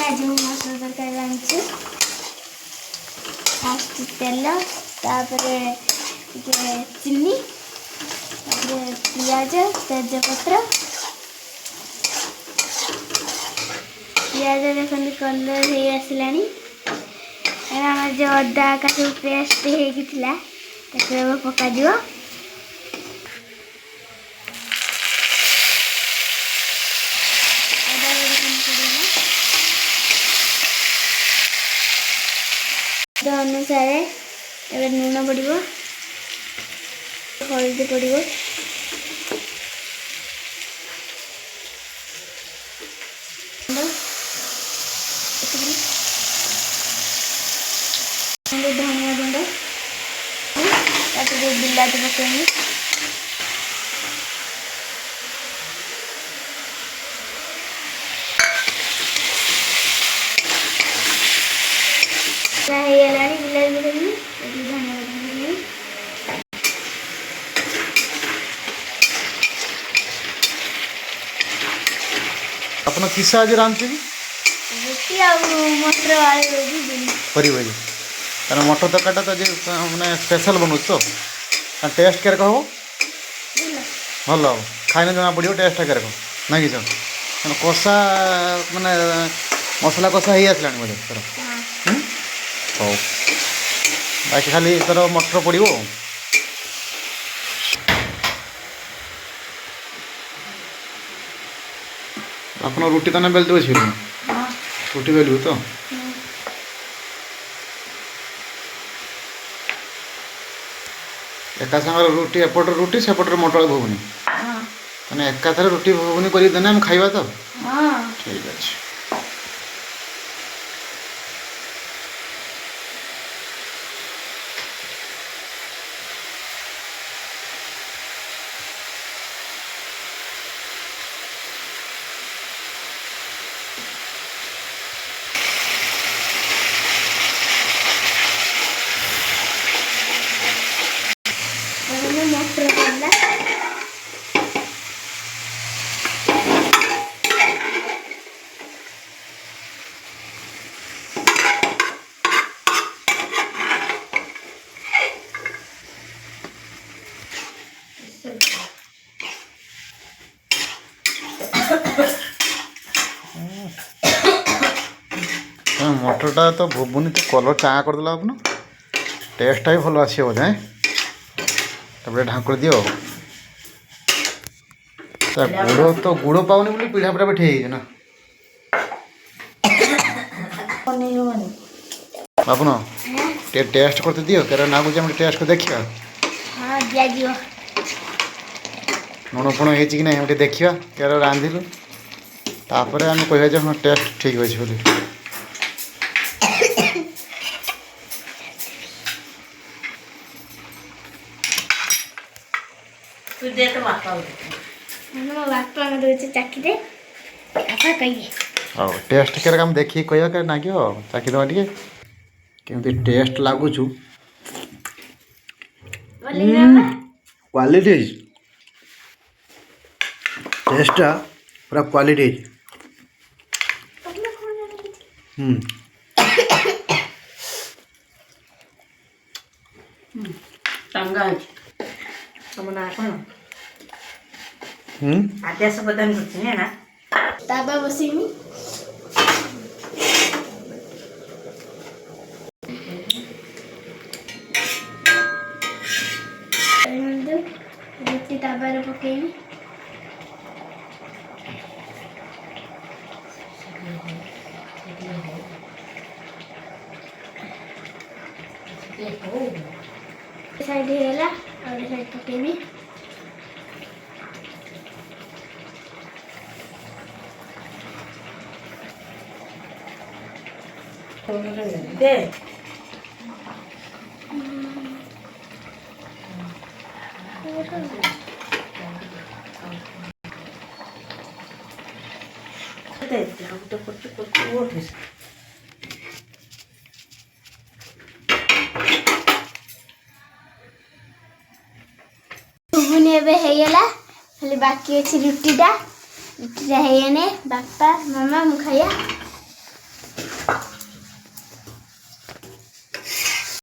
आज मसला तरकारी रांधि फास्ट तेल तापरे चीनी पियाज तेजपत्र पियाज देखते कलर हो आसला जो अदा का सब पेस्ट होता पक अनुसार लुण पड़ो हल्दी पड़ो धनिया गुंड बिलाती पकड़े अपना किस्सा आज रांधते रोटी मटर आलू करी कारण मटर तरकाटा तो मैंने स्पेशल बनू तो टेस्ट क्या कह भल खाने जना पड़ो टेस्ट क्या ना कि कषा माने मसला कषा हो आसला बोले तर हो बाकी खाली तर मटर पड़ो आप रुटी तो बेलते अच्छे रुटी बेलू तो एका सागर रुटी एपट रुटी सेपट मटर घुगुनी मैंने एकाथर रुटी घुगुनी कर देना हम खाइबा तो ठीक अच्छे मटर डालना मटरटा तो भुबुनी तो कलर चाँगा करदेला अपन टेस्टा भी भल आस बोधे तब ढांकुर दियो गुड़ तो गुड़ पाऊनी बोली पीढ़ा पीढ़ा बैठे ना आपन टेस्ट करते दियो क्या नागुच टेस्ट को देखा लुण फुण हो कि ना देखा क्या रांधिलु तापर आम कह टेस्ट ठीक अच्छे बोली टेस्ट क्या देखिए कह ना चाखी दवा टे केमती टेस्ट लगुच क्वालिटी टेस्टा पूरा क्वालिटी आद्यास प्रदान करते ना ताबा बसमी रोटी ताबा पकईमी साइड है साइड पकईमी दे घुगुनी एगला खाली बाकी अच्छी रुटीटा रुटीटा है बापा मामा मु खाया।